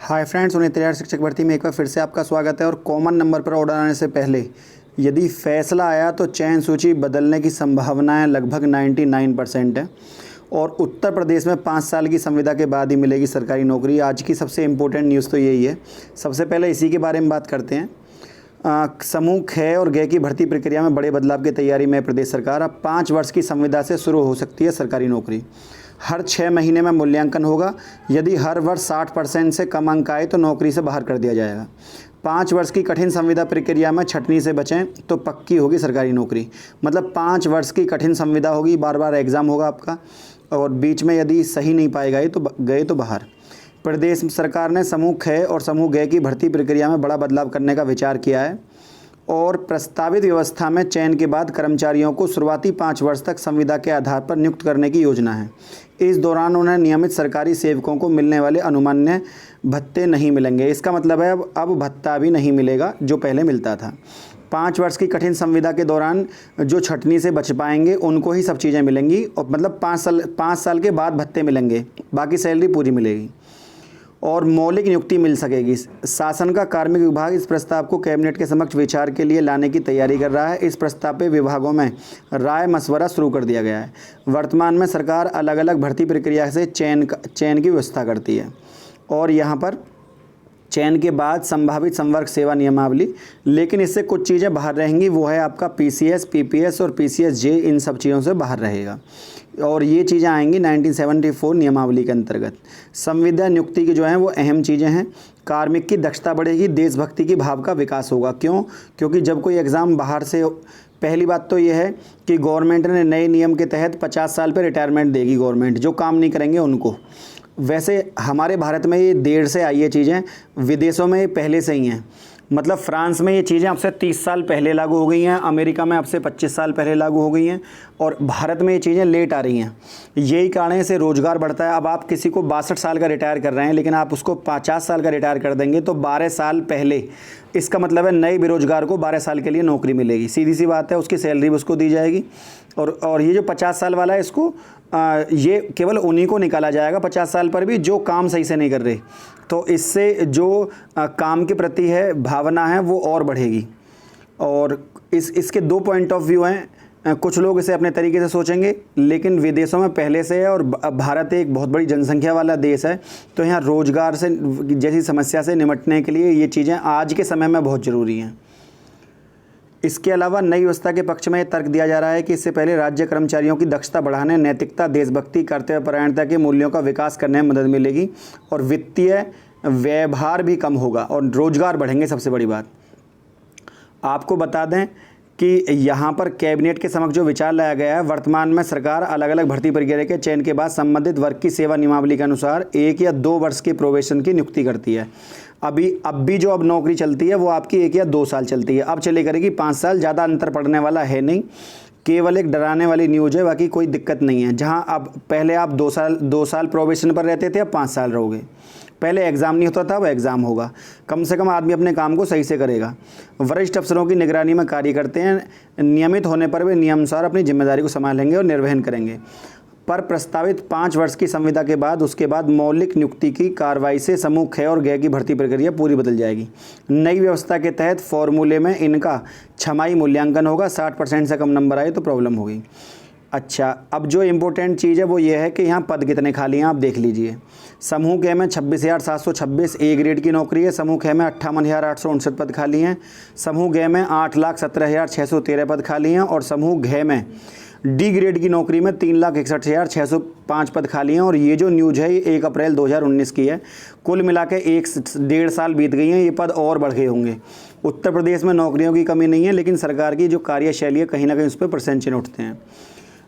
Hi friends, उन्हें तैयार शिक्षक भर्ती में एक बार फिर से आपका स्वागत है। और कॉमन नंबर पर ऑर्डर आने से पहले यदि फैसला आया तो चयन सूची बदलने की संभावनाएं लगभग 99% है। और उत्तर प्रदेश में 5 साल की संविदा के बाद ही मिलेगी सरकारी नौकरी। आज की सबसे इम्पोर्टेंट न्यूज़ तो यही है। सबसे पहले इसी के बारे में बात करते हैं। समूह ख और ग की भर्ती प्रक्रिया में बड़े बदलाव की तैयारी में प्रदेश सरकार। अब 5 वर्ष की संविदा से शुरू हो सकती है सरकारी नौकरी। हर 6 महीने में मूल्यांकन होगा। यदि हर वर्ष 60% से कम अंक आए तो नौकरी से बाहर कर दिया जाएगा। 5 वर्ष की कठिन संविदा प्रक्रिया में छंटनी से बचें तो पक्की होगी सरकारी नौकरी। मतलब 5 वर्ष की कठिन संविदा होगी, बार बार एग्ज़ाम होगा आपका, और बीच में यदि सही नहीं पाए गए तो बाहर। प्रदेश सरकार ने समूह ख और समूह ग की भर्ती प्रक्रिया में बड़ा बदलाव करने का विचार किया है और प्रस्तावित व्यवस्था में चयन के बाद कर्मचारियों को शुरुआती 5 वर्ष तक संविदा के आधार पर नियुक्त करने की योजना है। इस दौरान उन्हें नियमित सरकारी सेवकों को मिलने वाले अनुमान्य भत्ते नहीं मिलेंगे। इसका मतलब है अब भत्ता भी नहीं मिलेगा जो पहले मिलता था। 5 वर्ष की कठिन संविदा के दौरान जो छंटनी से बच पाएंगे उनको ही सब चीज़ें मिलेंगी, और मतलब 5 साल के बाद भत्ते मिलेंगे, बाकी सैलरी पूरी मिलेगी और मौलिक नियुक्ति मिल सकेगी। शासन का कार्मिक विभाग इस प्रस्ताव को कैबिनेट के समक्ष विचार के लिए लाने की तैयारी कर रहा है। इस प्रस्ताव पे विभागों में राय मशवरा शुरू कर दिया गया है। वर्तमान में सरकार अलग अलग भर्ती प्रक्रिया से चयन की व्यवस्था करती है और यहाँ पर चयन के बाद संभावित संवर्ग सेवा नियमावली, लेकिन इससे कुछ चीज़ें बाहर रहेंगी। वो है आपका पीसीएस, पीपीएस और पीसीएस-जे, इन सब चीज़ों से बाहर रहेगा और ये चीज़ें आएंगी 1974 नियमावली के अंतर्गत। संविदा नियुक्ति की जो है वो अहम चीज़ें हैं। कार्मिक की दक्षता बढ़ेगी, देशभक्ति की भाव का विकास होगा। क्योंकि जब कोई एग्ज़ाम बाहर से, पहली बात तो ये है कि गवर्नमेंट ने नए नियम के तहत 50 साल पर रिटायरमेंट देगी गवर्नमेंट, जो काम नहीं करेंगे उनको। वैसे हमारे भारत में ये देर से आई ये चीज़ें, विदेशों में ये पहले से ही हैं। मतलब फ्रांस में ये चीज़ें अब से 30 साल पहले लागू हो गई हैं, अमेरिका में अब से 25 साल पहले लागू हो गई हैं और भारत में ये चीज़ें लेट आ रही हैं। यही कारण से रोज़गार बढ़ता है। अब आप किसी को 62 साल का रिटायर कर रहे हैं, लेकिन आप उसको 50 साल का रिटायर कर देंगे तो 12 साल पहले, इसका मतलब है नए बेरोजगार को 12 साल के लिए नौकरी मिलेगी। सीधी सी बात है, उसकी सैलरी भी उसको दी जाएगी। और ये जो 50 साल वाला है, इसको ये केवल उन्हीं को निकाला जाएगा 50 साल पर भी जो काम सही से नहीं कर रहे। तो इससे जो काम के प्रति है भावना है वो और बढ़ेगी। और इसके 2 पॉइंट ऑफ व्यू हैं। कुछ लोग इसे अपने तरीके से सोचेंगे, लेकिन विदेशों में पहले से है और भारत एक बहुत बड़ी जनसंख्या वाला देश है, तो यहाँ रोज़गार से जैसी समस्या से निपटने के लिए ये चीज़ें आज के समय में बहुत ज़रूरी हैं। इसके अलावा नई व्यवस्था के पक्ष में यह तर्क दिया जा रहा है कि इससे पहले राज्य कर्मचारियों की दक्षता बढ़ाने, नैतिकता, देशभक्ति, कर्तव्यपरायणता के मूल्यों का विकास करने में मदद मिलेगी और वित्तीय व्यवहार भी कम होगा और रोजगार बढ़ेंगे। सबसे बड़ी बात आपको बता दें कि यहाँ पर कैबिनेट के समक्ष जो विचार लाया गया है, वर्तमान में सरकार अलग अलग भर्ती प्रक्रिया के चयन के बाद संबंधित वर्ग की सेवा नियमावली के अनुसार 1 या 2 वर्ष के प्रोबेशन की नियुक्ति करती है। अब भी जो अब नौकरी चलती है वो आपकी 1 या 2 साल चलती है, अब चले करेगी 5 साल। ज़्यादा अंतर पड़ने वाला है नहीं, केवल एक डराने वाली न्यूज़ है, बाकी कोई दिक्कत नहीं है। जहाँ अब पहले आप 2 साल प्रोबेशन पर रहते थे, अब 5 साल रहोगे। पहले एग्ज़ाम नहीं होता था, अब एग्ज़ाम होगा। कम से कम आदमी अपने काम को सही से करेगा। वरिष्ठ अफसरों की निगरानी में कार्य करते हैं, नियमित होने पर वे नियमानुसार अपनी जिम्मेदारी को संभालेंगे और निर्वहन करेंगे। पर प्रस्तावित 5 वर्ष की संविदा के बाद उसके बाद मौलिक नियुक्ति की कार्रवाई से समूह ख और ग की भर्ती प्रक्रिया पूरी बदल जाएगी। नई व्यवस्था के तहत फॉर्मूले में इनका छमाही मूल्यांकन होगा। 60% से कम नंबर आए तो प्रॉब्लम होगी। अच्छा, अब जो इम्पोर्टेंट चीज़ है वो ये है कि यहाँ पद कितने खाली हैं आप देख लीजिए। समूह ग में 26,726 ए ग्रेड की नौकरी है। समूह ख में 58,859 पद खाली हैं। समूह ग में 8,17,613 पद खाली हैं और समूह घ में डी ग्रेड की नौकरी में 3,61,605 पद खाली हैं। और ये जो न्यूज़ है ये 1 अप्रैल 2019 की है। कुल मिला के 1.5 साल बीत गई हैं, ये पद और बढ़ गए होंगे। उत्तर प्रदेश में नौकरियों की कमी नहीं है, लेकिन सरकार की जो कार्यशैली है कहीं ना कहीं उस पर प्रश्न चिन्ह उठते हैं।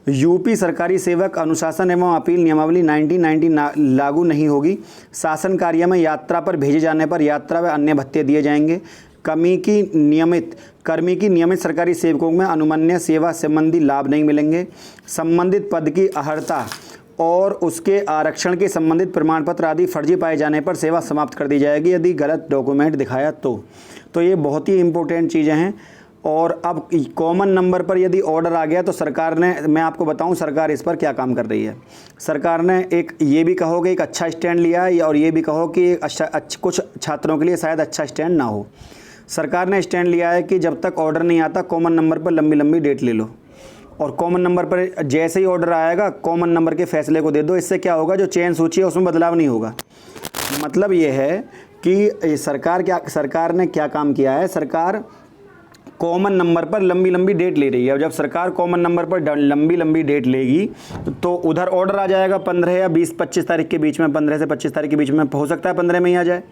यूपी सरकारी सेवक अनुशासन एवं अपील नियमावली 1990 लागू नहीं होगी। शासन कार्य में यात्रा पर भेजे जाने पर यात्रा व अन्य भत्ते दिए जाएंगे। कर्मी की नियमित सरकारी सेवकों में अनुमन्य सेवा संबंधी लाभ नहीं मिलेंगे। संबंधित पद की अहर्ता और उसके आरक्षण के संबंधित प्रमाण पत्र आदि फर्जी पाए जाने पर सेवा समाप्त कर दी जाएगी यदि गलत डॉक्यूमेंट दिखाया तो ये बहुत ही इम्पोर्टेंट चीज़ें हैं। और अब कॉमन नंबर पर यदि ऑर्डर आ गया तो सरकार ने, मैं आपको बताऊं सरकार इस पर क्या काम कर रही है। सरकार ने एक ये भी कहो कि एक अच्छा स्टैंड लिया है और ये भी कहो कि कुछ छात्रों के लिए शायद अच्छा स्टैंड ना हो। सरकार ने स्टैंड लिया है कि जब तक ऑर्डर नहीं आता कॉमन नंबर पर लंबी लंबी डेट ले लो, और कॉमन नंबर पर जैसे ही ऑर्डर आएगा कॉमन नंबर के फैसले को दे दो। इससे क्या होगा, जो चयन सूची है उसमें बदलाव नहीं होगा। मतलब ये है कि सरकार ने क्या काम किया है, सरकार कॉमन नंबर पर लंबी लंबी डेट ले रही है। और जब सरकार कॉमन नंबर पर लंबी लंबी डेट लेगी तो उधर ऑर्डर आ जाएगा 15 या 20-25 तारीख के बीच में, 15 से 25 तारीख के बीच में, हो सकता है 15 में ही आ जाए,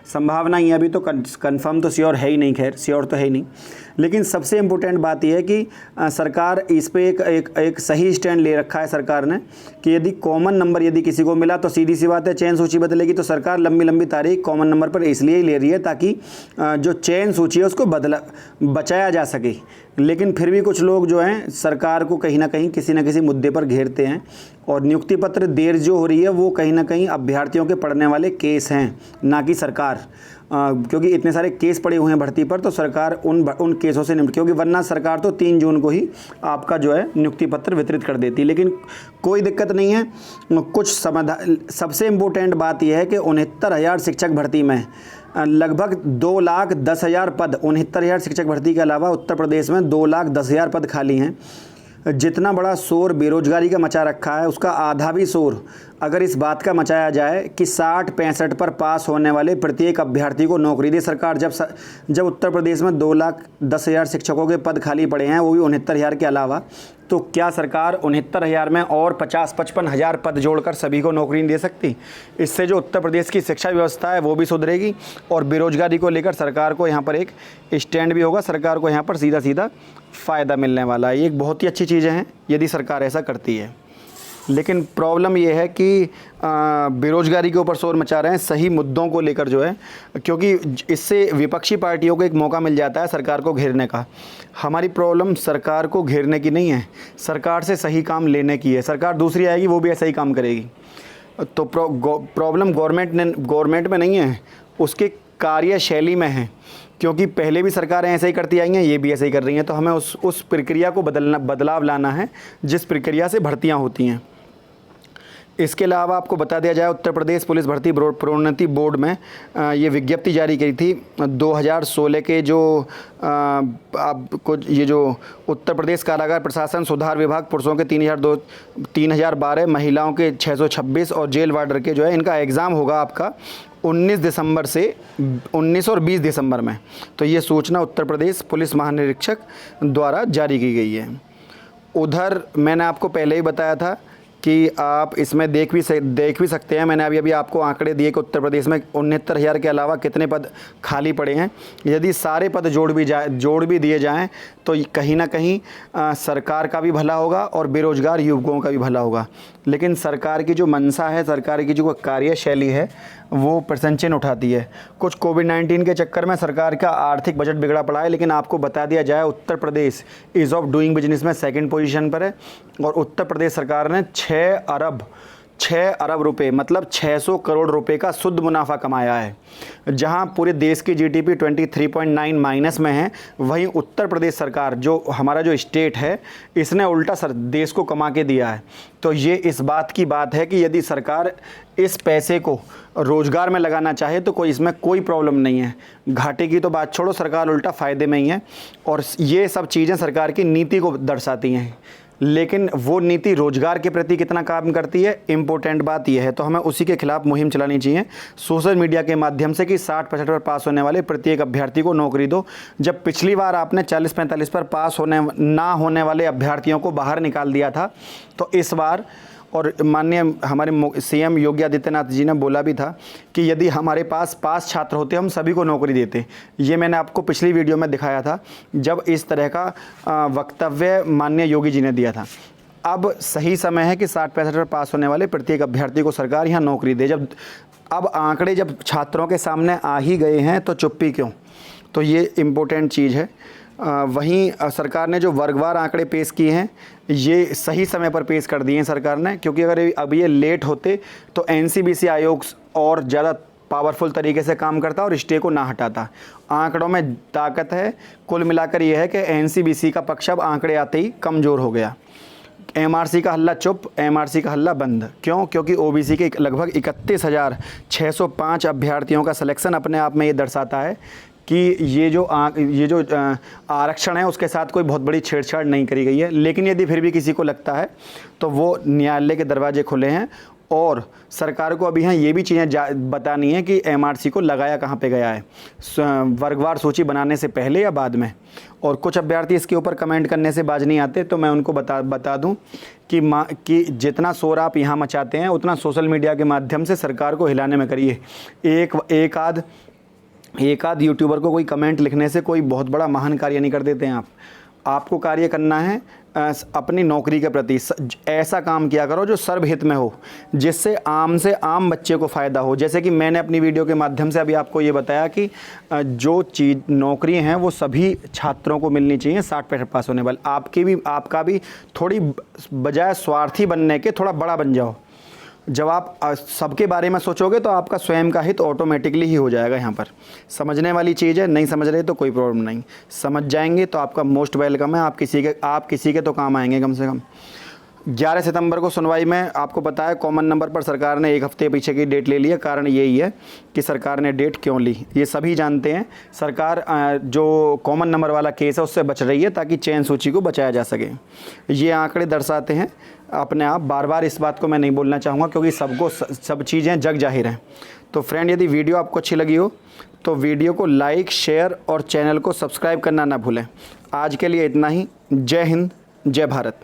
संभावना ही अभी तो कंफर्म तो श्योर है ही नहीं, खैर श्योर तो है ही नहीं। लेकिन सबसे इम्पोर्टेंट बात यह है कि सरकार इस पे एक सही स्टैंड ले रखा है सरकार ने कि यदि कॉमन नंबर यदि किसी को मिला तो सीधी सी बात है चयन सूची बदलेगी। तो सरकार लंबी लंबी तारीख कॉमन नंबर पर इसलिए ही ले रही है ताकि जो चयन सूची है उसको बचाया जा सके। लेकिन फिर भी कुछ लोग जो हैं सरकार को कहीं ना कहीं किसी न किसी मुद्दे पर घेरते हैं, और नियुक्ति पत्र देर जो हो रही है वो कहीं ना कहीं अभ्यर्थियों के पड़ने वाले केस हैं, ना कि सरकार। क्योंकि इतने सारे केस पड़े हुए हैं भर्ती पर, तो सरकार उन केसों से निपट, क्योंकि वरना सरकार तो 3 जून को ही आपका जो है नियुक्ति पत्र वितरित कर देती। लेकिन कोई दिक्कत नहीं है, कुछ समाधान। सबसे इम्पोर्टेंट बात यह है कि 69,000 शिक्षक भर्ती में लगभग 2,10,000 पद, 69,000 शिक्षक भर्ती के अलावा उत्तर प्रदेश में 2,10,000 पद खाली हैं। जितना बड़ा शोर बेरोजगारी का मचा रखा है उसका आधा भी शोर अगर इस बात का मचाया जाए कि 60-65 पर पास होने वाले प्रत्येक अभ्यर्थी को नौकरी दे सरकार। जब उत्तर प्रदेश में 2,10,000 शिक्षकों के पद खाली पड़े हैं, वो भी 69,000 के अलावा, तो क्या सरकार 69,000 में और 50-55 हज़ार पद जोड़कर सभी को नौकरी नहीं दे सकती? इससे जो उत्तर प्रदेश की शिक्षा व्यवस्था है वो भी सुधरेगी, और बेरोजगारी को लेकर सरकार को यहाँ पर एक स्टैंड भी होगा, सरकार को यहाँ पर सीधा सीधा फ़ायदा मिलने वाला है। ये एक बहुत ही अच्छी चीज़ें हैं यदि सरकार ऐसा करती है। लेकिन प्रॉब्लम ये है कि बेरोजगारी के ऊपर शोर मचा रहे हैं सही मुद्दों को लेकर जो है, क्योंकि इससे विपक्षी पार्टियों को एक मौका मिल जाता है सरकार को घेरने का। हमारी प्रॉब्लम सरकार को घेरने की नहीं है, सरकार से सही काम लेने की है। सरकार दूसरी आएगी वो भी ऐसा ही काम करेगी। तो प्रॉब्लम गवर्नमेंट में नहीं है, उसके कार्यशैली में है, क्योंकि पहले भी सरकारें ऐसे ही करती आई हैं, ये भी ऐसे ही कर रही हैं। तो हमें उस प्रक्रिया को बदलाव लाना है जिस प्रक्रिया से भर्तियां होती हैं। इसके अलावा आपको बता दिया जाए, उत्तर प्रदेश पुलिस भर्ती प्रोन्नति बोर्ड में ये विज्ञप्ति जारी की थी 2016 के जो आपको ये जो उत्तर प्रदेश कारागार प्रशासन सुधार विभाग पुरुषों के 3,012, महिलाओं के 626 और जेल वार्डर के जो है इनका एग्ज़ाम होगा आपका 19 और 20 दिसंबर में। तो ये सूचना उत्तर प्रदेश पुलिस महानिरीक्षक द्वारा जारी की गई है। उधर मैंने आपको पहले ही बताया था कि आप इसमें देख भी सकते हैं, मैंने अभी आपको आंकड़े दिए कि उत्तर प्रदेश में 69,000 के अलावा कितने पद खाली पड़े हैं। यदि सारे पद जोड़ भी दिए जाएं तो कहीं ना कहीं सरकार का भी भला होगा और बेरोजगार युवकों का भी भला होगा। लेकिन सरकार की जो मंशा है, सरकार की जो कार्यशैली है वो प्रशंसन उठाती है। कुछ कोविड-19 के चक्कर में सरकार का आर्थिक बजट बिगड़ा पड़ा है, लेकिन आपको बता दिया जाए Uttar Pradesh ease of doing business में 2nd पोजीशन पर है, और उत्तर प्रदेश सरकार ने 6 अरब रुपए मतलब 600 करोड़ रुपए का शुद्ध मुनाफा कमाया है। जहां पूरे देश की जीडीपी 23.9 माइनस में है, वहीं उत्तर प्रदेश सरकार जो हमारा जो स्टेट है इसने उल्टा देश को कमा के दिया है। तो ये इस बात की बात है कि यदि सरकार इस पैसे को रोज़गार में लगाना चाहे तो इसमें कोई प्रॉब्लम नहीं है। घाटे की तो बात छोड़ो, सरकार उल्टा फ़ायदे में ही है, और ये सब चीज़ें सरकार की नीति को दर्शाती हैं। लेकिन वो नीति रोजगार के प्रति कितना काम करती है, इम्पोर्टेंट बात यह है। तो हमें उसी के खिलाफ मुहिम चलानी चाहिए सोशल मीडिया के माध्यम से कि 60-65 पर पास होने वाले प्रत्येक अभ्यर्थी को नौकरी दो। जब पिछली बार आपने 40-45 पर पास ना होने वाले अभ्यर्थियों को बाहर निकाल दिया था, तो इस बार, और माननीय हमारे सीएम योगी आदित्यनाथ जी ने बोला भी था कि यदि हमारे पास छात्र होते हम सभी को नौकरी देते। ये मैंने आपको पिछली वीडियो में दिखाया था जब इस तरह का वक्तव्य माननीय योगी जी ने दिया था। अब सही समय है कि 60-65 पर पास होने वाले प्रत्येक अभ्यर्थी को सरकार यहाँ नौकरी दे। अब आंकड़े जब छात्रों के सामने आ ही गए हैं तो चुप्पी क्यों? तो ये इम्पोर्टेंट चीज़ है। वहीं सरकार ने जो वर्गवार आंकड़े पेश किए हैं ये सही समय पर पेश कर दिए हैं सरकार ने, क्योंकि अगर अब ये लेट होते तो एनसीबीसी आयोग और ज़्यादा पावरफुल तरीके से काम करता और स्टे को ना हटाता। आंकड़ों में ताकत है। कुल मिलाकर यह है कि एनसीबीसी का पक्ष अब आंकड़े आते ही कमज़ोर हो गया। एमआरसी का हल्ला चुप, एमआरसी का हल्ला बंद। क्यों? क्योंकि ओबीसी के लगभग 31,605 अभ्यर्थियों का सिलेक्शन अपने आप में ये दर्शाता है कि ये जो आरक्षण है उसके साथ कोई बहुत बड़ी छेड़छाड़ नहीं करी गई है। लेकिन यदि फिर भी किसी को लगता है तो वो न्यायालय के दरवाजे खुले हैं और सरकार को अभी यहाँ ये भी चीज़ें बतानी है कि एमआरसी को लगाया कहाँ पे गया है, वर्गवार सूची बनाने से पहले या बाद में। और कुछ अभ्यर्थी इसके ऊपर कमेंट करने से बाज नहीं आते, तो मैं उनको बता दूं कि जितना शोर आप यहाँ मचाते हैं उतना सोशल मीडिया के माध्यम से सरकार को हिलाने में करिए। एक आध यूट्यूबर को कोई कमेंट लिखने से कोई बहुत बड़ा महान कार्य नहीं कर देते हैं। आपको कार्य करना है अपनी नौकरी के प्रति। ऐसा काम किया करो जो सर्वहित में हो, जिससे आम से आम बच्चे को फ़ायदा हो। जैसे कि मैंने अपनी वीडियो के माध्यम से अभी आपको ये बताया कि जो नौकरी हैं वो सभी छात्रों को मिलनी चाहिए 60-65 पास होने वाले। आपका भी थोड़ी बजाय स्वार्थी बनने के थोड़ा बड़ा बन जाओ। जब आप सबके बारे में सोचोगे तो आपका स्वयं का हित ऑटोमेटिकली ही हो जाएगा। यहाँ पर समझने वाली चीज़ है, नहीं समझ रहे तो कोई प्रॉब्लम नहीं, समझ जाएंगे तो आपका मोस्ट वेलकम है। आप किसी के तो काम आएंगे कम से कम। 11 सितंबर को सुनवाई में आपको पता है कॉमन नंबर पर सरकार ने 1 हफ्ते पीछे की डेट ले ली है। कारण यही है कि सरकार ने डेट क्यों ली, ये सभी जानते हैं। सरकार जो कॉमन नंबर वाला केस है उससे बच रही है ताकि चयन सूची को बचाया जा सके। ये आंकड़े दर्शाते हैं अपने आप। बार बार इस बात को मैं नहीं बोलना चाहूँगा क्योंकि सब चीज़ें जग जाहिर हैं। तो फ्रेंड, यदि वीडियो आपको अच्छी लगी हो तो वीडियो को लाइक, शेयर और चैनल को सब्सक्राइब करना ना भूलें। आज के लिए इतना ही। जय हिंद, जय भारत।